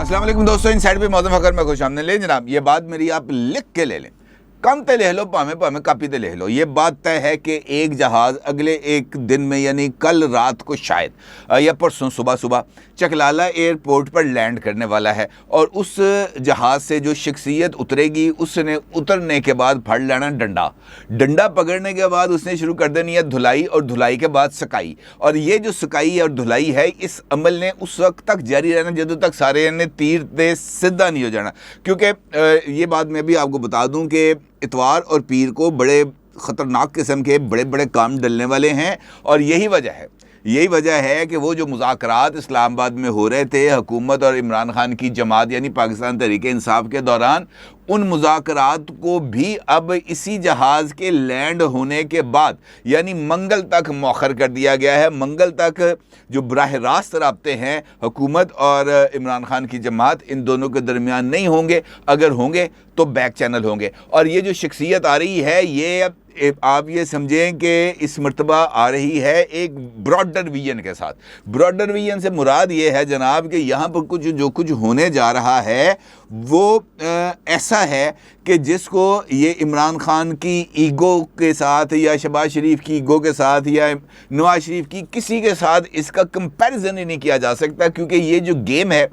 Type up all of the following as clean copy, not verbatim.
अस्सलाम वालेकुम दोस्तों, इनसाइड पे मौजूद फकर में खुश आमदीद। ले जनाब, ये बात मेरी आप लिख के ले लें, कम ते ले लो, पामे कापी ते ले लो। ये बात तय है कि एक जहाज़ अगले एक दिन में यानी कल रात को शायद या परसों सुबह चकलाला एयरपोर्ट पर लैंड करने वाला है। और उस जहाज़ से जो शख्सियत उतरेगी उसने उतरने के बाद फड़ लेना डंडा पकड़ने के बाद उसने शुरू कर देनी है धुलाई, और धुलाई के बाद सकाई। और ये जो सकाई और धुलाई है, इस अमल ने उस वक्त तक जारी रहना जब तक सारे ने तीर पे सीधा नहीं हो जाना। क्योंकि ये बात मैं भी आपको बता दूं कि इतवार और पीर को बड़े ख़तरनाक किस्म के बड़े बड़े काम डलने वाले हैं। और यही वजह है कि वो जो मुज़ाकरात इस्लामाबाद में हो रहे थे हुकूमत और इमरान खान की जमात यानी पाकिस्तान तहरीक-ए-इंसाफ के दौरान, उन मुज़ाकरात को भी अब इसी जहाज़ के लैंड होने के बाद यानी मंगल तक मौखर कर दिया गया है। मंगल तक जो बराह रास्त राब्ते हैं हुकूमत और इमरान खान की जमात, इन दोनों के दरमियान नहीं होंगे। अगर होंगे तो बैक चैनल होंगे। और ये जो शख्सियत आ रही है, ये आप ये समझें कि इस मर्तबा आ रही है एक ब्रॉडर विजन के साथ। ब्रॉडर विजन से मुराद ये है जनाब कि यहाँ पर जो कुछ होने जा रहा है वो ऐसा है कि जिसको ये इमरान खान की ईगो के साथ या शहबाज शरीफ की ईगो के साथ या नवाज शरीफ की किसी के साथ इसका कंपैरिजन ही नहीं किया जा सकता। क्योंकि ये जो गेम है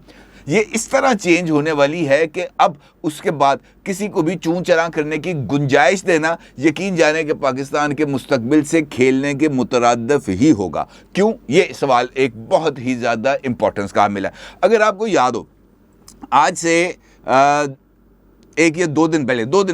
ये इस तरह चेंज होने वाली है कि अब उसके बाद किसी को भी चूं चरा करने की गुंजाइश देना यकीन जाने कि पाकिस्तान के मुस्तकबिल से खेलने के मुतरादफ ही होगा। क्यों? ये सवाल एक बहुत ही ज़्यादा इम्पोर्टेंस का मिला। अगर आपको याद हो, आज से एक या दो दिन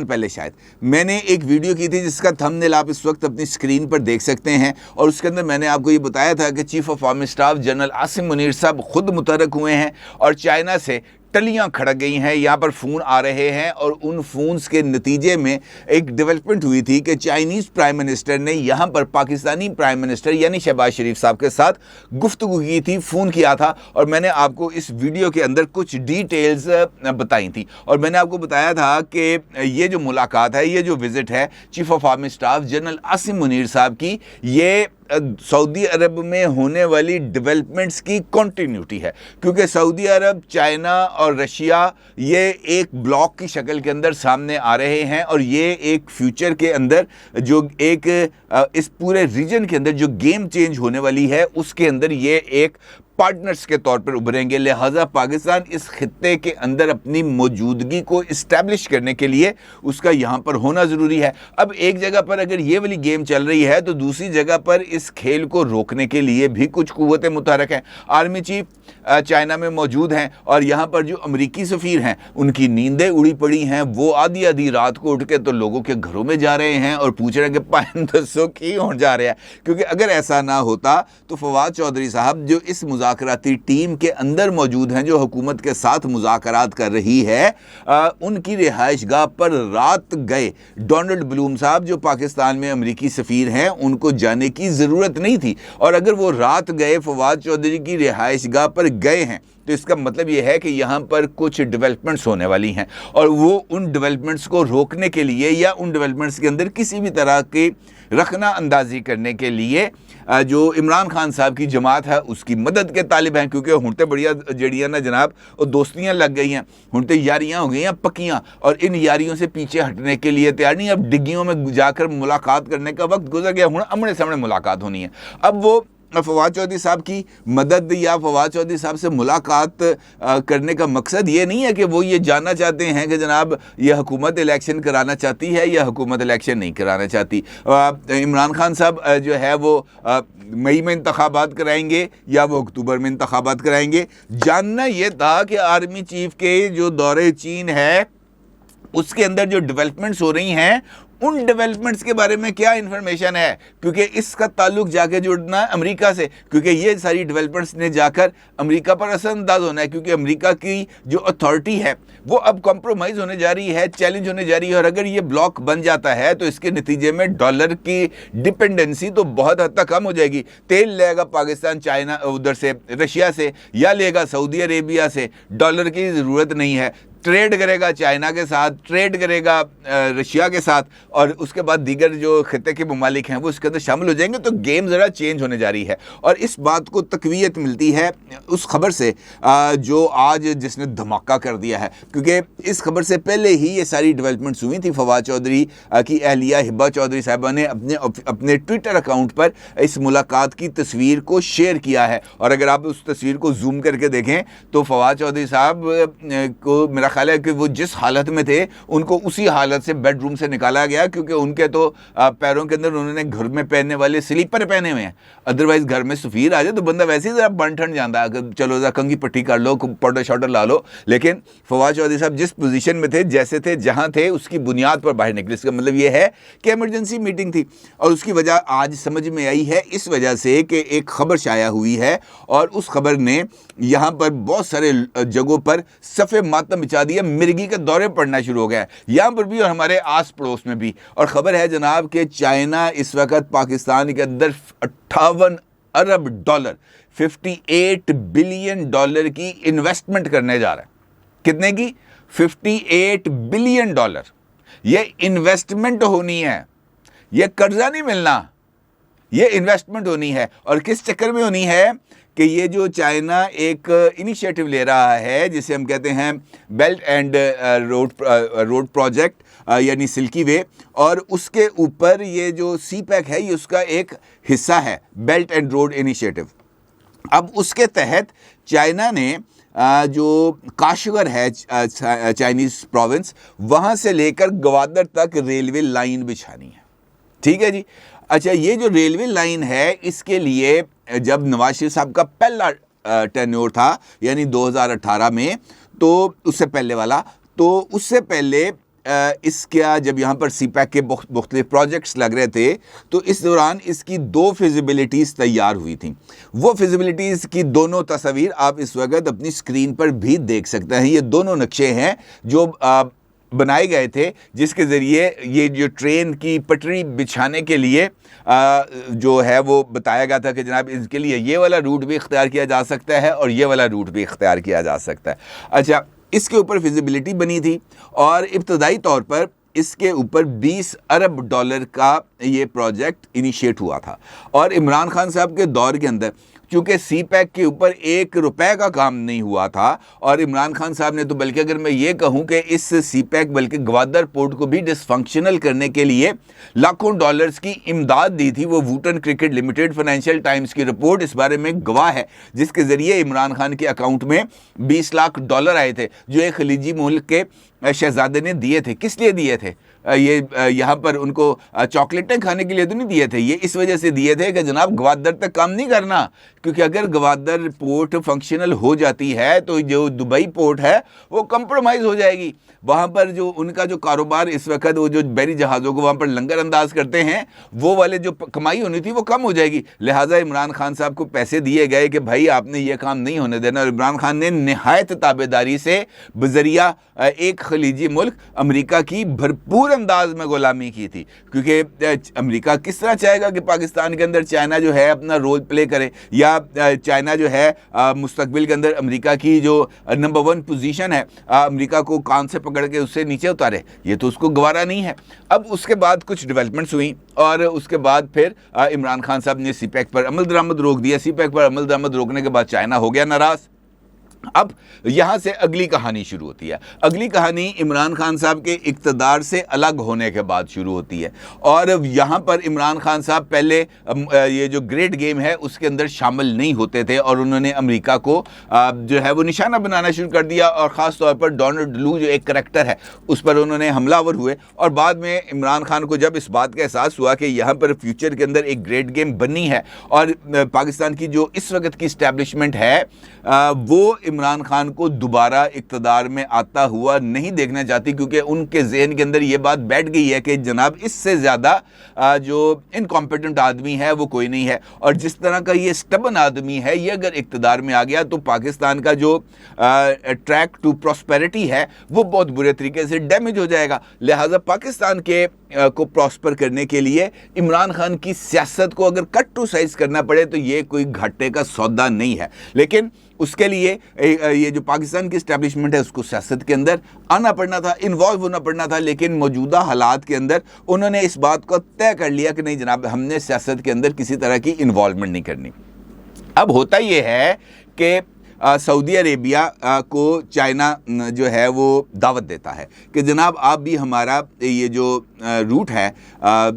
पहले शायद मैंने एक वीडियो की थी जिसका थंबनेल आप इस वक्त अपनी स्क्रीन पर देख सकते हैं। और उसके अंदर मैंने आपको ये बताया था कि chief of army staff general Asim Munir साहब खुद मुतहर्रिक हुए हैं और चाइना से टलियां खड़क गई हैं। यहाँ पर फ़ोन आ रहे हैं और उन फ़ोन्स के नतीजे में एक डेवलपमेंट हुई थी कि चाइनीज़ प्राइम मिनिस्टर ने यहाँ पर पाकिस्तानी प्राइम मिनिस्टर यानी शहबाज शरीफ साहब के साथ गुफ्तगू की थी, फ़ोन किया था। और मैंने आपको इस वीडियो के अंदर कुछ डिटेल्स बताई थी। और मैंने आपको बताया था कि ये जो मुलाकात है, ये जो विज़िट है chief of army staff general Asim Munir साहब की, ये सऊदी अरब में होने वाली डेवलपमेंट्स की कंटिन्यूटी है। क्योंकि सऊदी अरब, चाइना और रशिया ये एक ब्लॉक की शक्ल के अंदर सामने आ रहे हैं। और ये एक फ्यूचर के अंदर जो एक इस पूरे रीजन के अंदर जो गेम चेंज होने वाली है उसके अंदर ये एक पार्टनर्स के तौर पर उभरेंगे। लिहाजा पाकिस्तान इस खित्ते के अंदर अपनी मौजूदगी को इस्टेब्लिश करने के लिए उसका यहाँ पर होना ज़रूरी है। अब एक जगह पर अगर ये वाली गेम चल रही है तो दूसरी जगह पर इस खेल को रोकने के लिए भी कुछ कुव्वतें मुतहर्रिक हैं। आर्मी चीफ चाइना में मौजूद हैं और यहाँ पर जो अमरीकी सफ़ीर हैं उनकी नींदें उड़ी पड़ी हैं। वो आधी रात को उठ के तो लोगों के घरों में जा रहे हैं और पूछ रहे हैं कि पाइन दसो की हो जा रहा है। क्योंकि अगर ऐसा ना होता तो फवाद चौधरी साहब जो इस मुज़ाकराती टीम के अंदर मौजूद हैं, जो हुकूमत के साथ मुज़ाकरात कर रही है, उनकी रिहाइशगाह पर रात गए डोनाल्ड ब्लूम साहब जो पाकिस्तान में अमरीकी सफ़ीर हैं, उनको जाने की ज़रूरत नहीं थी। और अगर वो रात गए फवाद चौधरी की रिहाइशगाह पर गए हैं तो इसका मतलब ये है कि यहाँ पर कुछ डेवलपमेंट्स होने वाली हैं। और वो उन डेवलपमेंट्स को रोकने के लिए या उन डेवलपमेंट्स के अंदर किसी भी तरह की रखना अंदाजी करने के लिए जो इमरान खान साहब की जमात है उसकी मदद के तालिब हैं। क्योंकि हुणते बढ़िया जड़ियाँ ना जनाब और दोस्तियाँ लग गई हैं, हुणते यारियाँ हो गई हैं पक्कियाँ, और इन यारियों से पीछे हटने के लिए तैयार नहीं। अब डिग्गियों में जाकर मुलाकात करने का वक्त गुजर गया, हूँ आमने सामने मुलाकात होनी है। अब वो फवाद चौधरी साहब की मदद या फवाद चौधरी साहब से मुलाकात करने का मकसद ये नहीं है कि वो ये जानना चाहते हैं कि जनाब ये हुकूमत इलेक्शन कराना चाहती है या हुकूमत इलेक्शन नहीं कराना चाहती। इमरान खान साहब जो है वो मई में इंतखाबात कराएंगे या वो अक्टूबर में इंतखाबात कराएंगे। जानना ये था कि आर्मी चीफ के जो दौरे चीन है उसके अंदर जो डेवलपमेंट्स हो रही हैं उन डेवलपमेंट्स के बारे में क्या इन्फॉर्मेशन है। क्योंकि इसका ताल्लुक जाके जुड़ना है अमेरिका से, क्योंकि ये सारी डेवलपमेंट्स ने जाकर अमेरिका पर असरअंदाज होना है। क्योंकि अमेरिका की जो अथॉरिटी है वो अब कॉम्प्रोमाइज़ होने जा रही है, चैलेंज होने जा रही है। और अगर ये ब्लॉक बन जाता है तो इसके नतीजे में डॉलर की डिपेंडेंसी तो बहुत हद तक कम हो जाएगी। तेल लेगा पाकिस्तान चाइना उधर से रशिया से या लेगा सऊदी अरेबिया से, डॉलर की ज़रूरत नहीं है। ट्रेड करेगा चाइना के साथ, ट्रेड करेगा रशिया के साथ, और उसके बाद दीगर जो खिते के ममालिक हैं वो इसके अंदर शामिल हो जाएंगे। तो गेम ज़रा चेंज होने जा रही है। और इस बात को तकवीयत मिलती है उस खबर से जो आज जिसने धमाका कर दिया है, क्योंकि इस खबर से पहले ही ये सारी डेवलपमेंट्स हुई थी। फवाद चौधरी की अहलिया हिबा चौधरी साहिबा ने अपने ट्विटर अकाउंट पर इस मुलाकात की तस्वीर को शेयर किया है। और अगर आप उस तस्वीर को जूम करके देखें तो फवाद चौधरी साहब को मेरा ख्याल है कि वो जिस हालत में थे उनको उसी हालत से बेडरूम से निकाला गया, क्योंकि उनके तो पैरों के अंदर उन्होंने घर में पहनने वाले स्लीपर पहने हुए हैं। अदरवाइज घर में सफ़ीर आ जाए तो बंदा वैसे ही ज़रा बन ठंड जाता है, चलो ज़रा कंघी पट्टी कर लो, पाउडर शाउडर ला लो। लेकिन फवाद चौधरी साहब जिस पोजीशन में थे, जैसे थे, जहां थे, उसकी बुनियाद पर बाहर निकले। इसका मतलब ये है कि इमरजेंसी मीटिंग थी, और उसकी वजह आज समझ में आई है इस वजह से कि एक खबर शाया हुई है, और उस खबर ने यहाँ पर बहुत सारे जगहों पर सफ़े मातम मचा दिया। मिर्गी के दौरे पड़ना शुरू हो गया यहाँ पर भी और हमारे आस पड़ोस में भी। और ख़बर है जनाब कि चाइना इस वक्त पाकिस्तान के अंदर 58 अरब डॉलर 58 बिलियन डॉलर की इन्वेस्टमेंट करने जा रहा है। कितने की? 58 बिलियन डॉलर। ये इन्वेस्टमेंट होनी है, ये कर्जा नहीं मिलना, ये इन्वेस्टमेंट होनी है। और किस चक्कर में होनी है कि ये जो चाइना एक इनिशिएटिव ले रहा है जिसे हम कहते हैं बेल्ट एंड रोड प्रोजेक्ट यानी सिल्की वे, और उसके ऊपर ये जो सी पैक है ये उसका एक हिस्सा है, बेल्ट एंड रोड इनिशिएटिव। अब उसके तहत चाइना ने जो काशगर है चाइनीज़ प्रोविंस, वहाँ से लेकर ग्वादर तक रेलवे लाइन बिछानी है। ठीक है जी। अच्छा, ये जो रेलवे लाइन है इसके लिए जब नवाज शरीफ साहब का पहला टेन्योर था यानी 2018 में, तो उससे पहले वाला, तो उससे पहले इसका जब यहाँ पर सीपैक के मुख्तलिफ प्रोजेक्ट्स लग रहे थे तो इस दौरान इसकी 2 फिजिबिलिटीज़ तैयार हुई थी। वो फिजिबिलिटीज़ की दोनों तस्वीर आप इस वक्त अपनी स्क्रीन पर भी देख सकते हैं। ये दोनों नक्शे हैं जो बनाए गए थे, जिसके ज़रिए ये जो ट्रेन की पटरी बिछाने के लिए जो है वो बताया गया था कि जनाब इसके लिए ये वाला रूट भी इख्तियार किया जा सकता है और ये वाला रूट भी इख्तियार किया जा सकता है। अच्छा, इसके ऊपर फिजिबिलिटी बनी थी और इब्तदाई तौर पर इसके ऊपर 20 अरब डॉलर का ये प्रोजेक्ट इनिशिएट हुआ था। और इमरान खान साहब के दौर के अंदर चूँकि सी पैक के ऊपर 1 रुपए का काम नहीं हुआ था, और इमरान खान साहब ने तो बल्कि अगर मैं ये कहूँ कि इस सी पैक बल्कि ग्वादर पोर्ट को भी डिसफंक्शनल करने के लिए लाखों डॉलर्स की इमदाद दी थी। वो Wootton Cricket Limited Financial Times की रिपोर्ट इस बारे में गवाह है, जिसके ज़रिए इमरान खान के अकाउंट में 20 लाख डॉलर आए थे जो एक खलीजी मुल्क के शहजादे ने दिए थे। किस लिए दिए थे? ये यहाँ पर उनको चॉकलेटें खाने के लिए तो नहीं दिए थे, ये इस वजह से दिए थे कि जनाब ग्वादर तक काम नहीं करना, क्योंकि अगर ग्वादर पोर्ट फंक्शनल हो जाती है तो जो दुबई पोर्ट है वो कंप्रोमाइज़ हो जाएगी। वहाँ पर जो उनका जो कारोबार इस वक्त वो जो बहरी जहाज़ों को वहाँ पर लंगर अंदाज करते हैं वो वाले जो कमाई होनी थी वो कम हो जाएगी। लिहाजा इमरान खान साहब को पैसे दिए गए कि भाई आपने ये काम नहीं होने देना, और इमरान खान ने नहायत ताबेदारी से बजरिया एक खलीजी मुल्क अमेरिका की भरपूर अंदाज में गुलामी की थी, क्योंकि अमेरिका किस तरह चाहेगा कि पाकिस्तान के अंदर चाइना जो है अपना रोल प्ले करे, या चाइना जो है मुस्तकबिल के अंदर अमेरिका की जो नंबर 1 पोजीशन है अमेरिका को कान से पकड़ के उससे नीचे उतारे। ये तो उसको गवारा नहीं है। अब उसके बाद कुछ डेवलपमेंट्स हुई और उसके बाद फिर इमरान खान साहब ने सी पैक पर अमल दरामद रोक दिया। सी पैक पर अमल दरामद रोकने के बाद चाइना हो गया नाराज़। अब यहाँ से अगली कहानी शुरू होती है। अगली कहानी इमरान खान साहब के इक़्तिदार से अलग होने के बाद शुरू होती है, और यहाँ पर इमरान खान साहब पहले ये जो ग्रेट गेम है उसके अंदर शामिल नहीं होते थे, और उन्होंने अमेरिका को जो है वो निशाना बनाना शुरू कर दिया, और ख़ास तौर पर डोनाल्ड लू जो एक करैक्टर है उस पर उन्होंने हमलावर हुए। और बाद में इमरान खान को जब इस बात का एहसास हुआ कि यहाँ पर फ्यूचर के अंदर एक ग्रेट गेम बननी है, और पाकिस्तान की जो इस वक्त की इस्टेब्लिशमेंट है वो इमरान खान को दोबारा इक़्तिदार में आता हुआ नहीं देखना चाहती, क्योंकि उनके जहन के अंदर ये बात बैठ गई है कि जनाब इससे ज़्यादा जो इनकॉम्पिटेंट आदमी है वो कोई नहीं है, और जिस तरह का ये स्टबन आदमी है ये अगर इक़्तिदार में आ गया तो पाकिस्तान का जो ट्रैक टू प्रॉस्पेरिटी है वो बहुत बुरे तरीके से डैमेज हो जाएगा। लिहाजा पाकिस्तान के को प्रॉस्पर करने के लिए इमरान खान की सियासत को अगर कट टू साइज करना पड़े तो ये कोई घाटे का सौदा नहीं है। लेकिन उसके लिए ये जो पाकिस्तान की इस्टेब्लिशमेंट है उसको सियासत के अंदर आना पड़ना था, इन्वॉल्व होना पड़ना था। लेकिन मौजूदा हालात के अंदर उन्होंने इस बात को तय कर लिया कि नहीं जनाब, हमने सियासत के अंदर किसी तरह की इन्वॉल्वमेंट नहीं करनी। अब होता ये है कि सऊदी अरेबिया को चाइना जो है वो दावत देता है कि जनाब आप भी हमारा ये जो रूट है,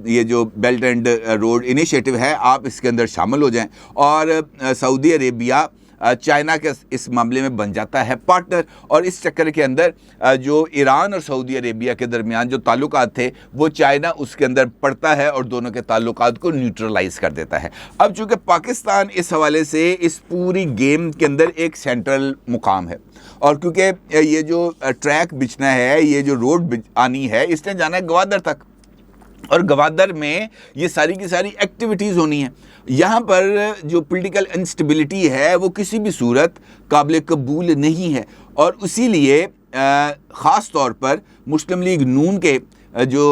ये जो बेल्ट एंड रोड इनिशिएटिव है, आप इसके अंदर शामिल हो जाएं। और सऊदी अरेबिया चाइना के इस मामले में बन जाता है पार्टनर। और इस चक्कर के अंदर जो ईरान और सऊदी अरेबिया के दरमियान जो ताल्लुकात थे वो चाइना उसके अंदर पड़ता है और दोनों के ताल्लुकात को न्यूट्रलाइज कर देता है। अब चूंकि पाकिस्तान इस हवाले से इस पूरी गेम के अंदर एक सेंट्रल मुकाम है और क्योंकि ये जो ट्रैक बिछना है, ये जो रोड आनी है, इसने जाना है गवादर तक और गवादर में ये सारी की सारी एक्टिविटीज़ होनी है। यहाँ पर जो पॉलिटिकल इंस्टेबिलिटी है वो किसी भी सूरत काबिल कबूल नहीं है और इसीलिए ख़ास तौर पर मुस्लिम लीग नून के जो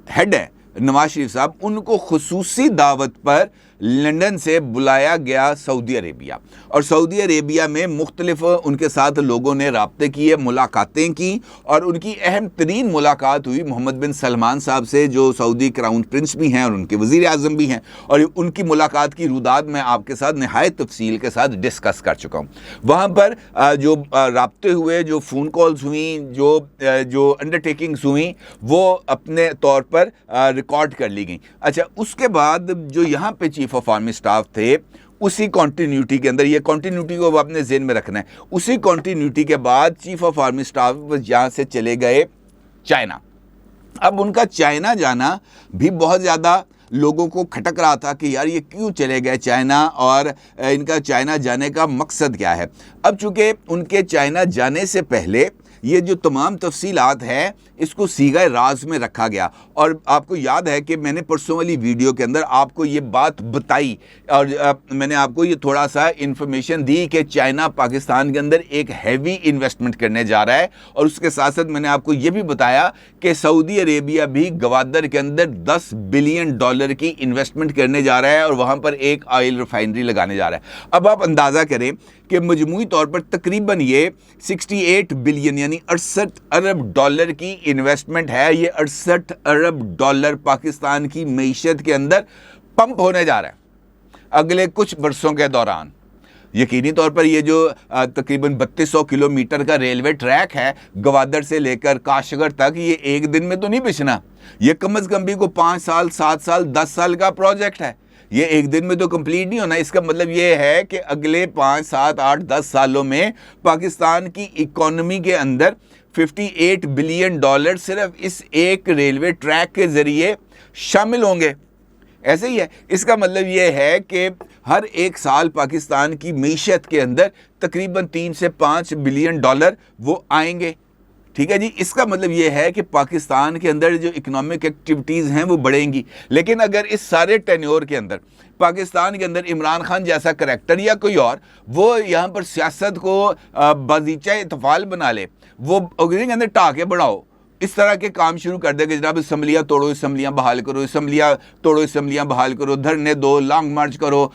हेड है नवाज शरीफ साहब, उनको खुसूसी दावत पर लंदन से बुलाया गया सऊदी अरेबिया। और सऊदी अरेबिया में मुख्तलिफ उनके साथ लोगों ने राब्ते किए, मुलाकातें की और उनकी अहम तरीन मुलाकात हुई मोहम्मद बिन सलमान साहब से, जो सऊदी क्राउन प्रिंस भी हैं और उनके वज़ीर आज़म भी हैं। और उनकी मुलाकात की रुदाद मैं आपके साथ नहायत तफसील के साथ डिस्कस कर चुका हूँ। वहाँ पर जो राब्ते हुए, जो फ़ोन कॉल्स हुई, जो अंडरटेकिंग्स हुई, वो अपने तौर पर रिकॉर्ड कर ली गई। अच्छा, उसके बाद जो यहाँ पे चीफ ऑफ आर्मी स्टाफ थे, उसी कॉन्टिन्यूटी के अंदर, ये कॉन्टिन्यूटी को अपने ज़हन में रखना है, उसी कॉन्टिन्यूटी के बाद चीफ ऑफ आर्मी स्टाफ यहाँ से चले गए चाइना। अब उनका चाइना जाना भी बहुत ज़्यादा लोगों को खटक रहा था कि यार ये क्यों चले गए चाइना और इनका चाइना जाने का मकसद क्या है। अब चूँकि उनके चाइना जाने से पहले ये जो तमाम तफसीलात हैं इसको सीगाए राज में रखा गया। और आपको याद है कि मैंने परसों वाली वीडियो के अंदर आपको ये बात बताई और मैंने आपको ये थोड़ा सा इन्फॉर्मेशन दी कि चाइना पाकिस्तान के अंदर एक हैवी इन्वेस्टमेंट करने जा रहा है। और उसके साथ साथ मैंने आपको ये भी बताया कि सऊदी अरेबिया भी गवादर के अंदर $10 बिलियन की इन्वेस्टमेंट करने जा रहा है और वहाँ पर एक ऑयल रिफाइनरी लगाने जा रहा है। अब आप अंदाज़ा करें कि मजमूई तौर पर तकरीबन ये 68 बिलियन यानी 68 अरब डॉलर की इन्वेस्टमेंट है। ये 68 अरब डॉलर पाकिस्तान की मईशत के अंदर पंप होने जा रहा है अगले कुछ बरसों के दौरान। यकीनी तौर पर ये जो तकरीबन 3200 किलोमीटर का रेलवे ट्रैक है गवादर से लेकर काशगर तक, ये एक दिन में तो नहीं बिछना, ये कम अज़ कम भी को 5 साल 7 साल 10 साल का प्रोजेक्ट है। ये एक दिन में तो कंप्लीट नहीं होना। इसका मतलब ये है कि अगले 5 7 8 10 सालों में पाकिस्तान की इकोनॉमी के अंदर $58 बिलियन सिर्फ इस एक रेलवे ट्रैक के ज़रिए शामिल होंगे। ऐसे ही है। इसका मतलब ये है कि हर एक साल पाकिस्तान की मईशत के अंदर तकरीबन 3 से 5 बिलियन डॉलर वो आएंगे। ठीक है जी। इसका मतलब ये है कि पाकिस्तान के अंदर जो इकोनॉमिक एक्टिविटीज़ हैं वो बढ़ेंगी। लेकिन अगर इस सारे टेन्योर के अंदर पाकिस्तान के अंदर इमरान खान जैसा करैक्टर या कोई और वो यहाँ पर सियासत को बाजीचा इतफाल बना ले, वो के अंदर टाके बढ़ाओ, इस तरह के काम शुरू कर देगा, जनाब असम्बलियाँ तोड़ो, असम्बलियाँ बहाल करो, असम्बलियाँ तोड़ो, असम्बलियाँ बहाल करो, धरने दो, लॉन्ग मार्च करो,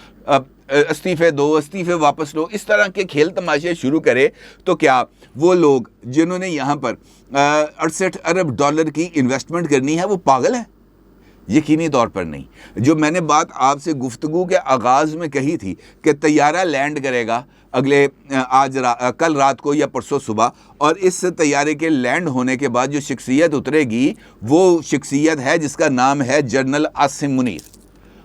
इस्तीफे दो, इस्तीफे वापस लो, इस तरह के खेल तमाशे शुरू करे, तो क्या वो लोग जिन्होंने यहाँ पर 68 अरब डॉलर की इन्वेस्टमेंट करनी है वो पागल है? यकीनी तौर पर नहीं। जो मैंने बात आपसे गुफ्तगू के आगाज़ में कही थी कि तैयारा लैंड करेगा कल रात को या परसों सुबह, और इस तैयारे के लैंड होने के बाद जो शख्सियत उतरेगी वो शख्सियत है जिसका नाम है जनरल आसिम मुनीर।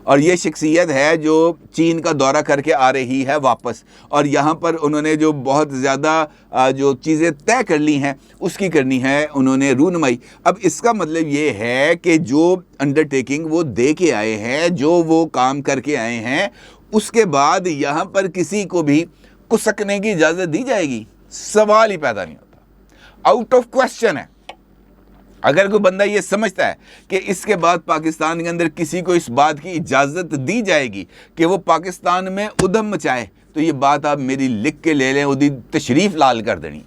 और ये शख्सियत है जो चीन का दौरा करके आ रही है वापस, और यहाँ पर उन्होंने जो बहुत ज़्यादा जो चीज़ें तय कर ली हैं उसकी करनी है उन्होंने रूनुमाई। अब इसका मतलब ये है कि जो अंडरटेकिंग वो दे के आए हैं, जो वो काम करके आए हैं, उसके बाद यहाँ पर किसी को भी कुसकने की इजाज़त दी जाएगी? सवाल ही पैदा नहीं होता, आउट ऑफ क्वेश्चन है। अगर कोई बंदा ये समझता है कि इसके बाद पाकिस्तान के अंदर किसी को इस बात की इजाज़त दी जाएगी कि वो पाकिस्तान में उधम मचाए, तो ये बात आप मेरी लिख के ले लें, उदी तशरीफ़ लाल कर देनी।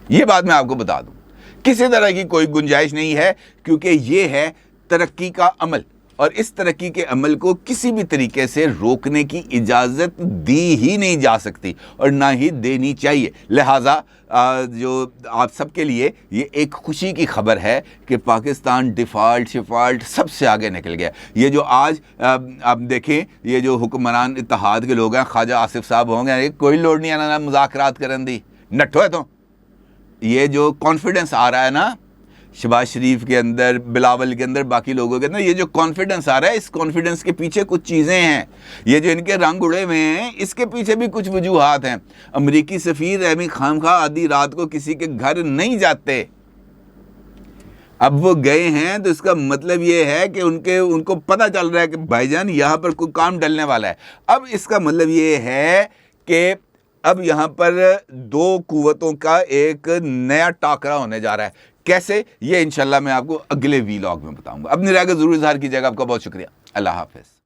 ये बात मैं आपको बता दूं किसी तरह की कोई गुंजाइश नहीं है, क्योंकि ये है तरक्की का अमल, और इस तरक्की के अमल को किसी भी तरीके से रोकने की इजाज़त दी ही नहीं जा सकती और ना ही देनी चाहिए। लिहाजा जो आप सबके लिए ये एक खुशी की खबर है कि पाकिस्तान डिफ़ाल्ट शिफ़ाल्ट सबसे आगे निकल गया। ये जो आज आप देखें, ये जो हुक्मरान इत्तेहाद के लोग हैं, ख्वाजा आसिफ साहब होंगे, कोई लोड़ नहीं है ना मुज़ाकरात करन दी, नट्ठो है। तो ये जो कॉन्फिडेंस आ रहा है ना शहबाज शरीफ के अंदर, बिलावल के अंदर, बाकी लोगों के अंदर, ये जो कॉन्फिडेंस आ रहा है, इस कॉन्फिडेंस के पीछे कुछ चीज़ें हैं। ये जो इनके रंग उड़े हुए हैं, इसके पीछे भी कुछ वजूहात हैं। अमरीकी सफ़ीर रहमी खामखा आधी रात को किसी के घर नहीं जाते, अब वो गए हैं तो इसका मतलब ये है कि उनको पता चल रहा है कि भाईजान यहाँ पर कोई काम डलने वाला है। अब इसका मतलब ये है कि अब यहाँ पर दो कुव्वतों का एक नया टाकरा होने जा रहा है। कैसे, ये इंशाल्लाह मैं आपको अगले वीलॉग में बताऊंगा। अपनी राय का जरूर इज़हार कीजिएगा। आपका बहुत शुक्रिया। अल्लाह हाफ़िज़।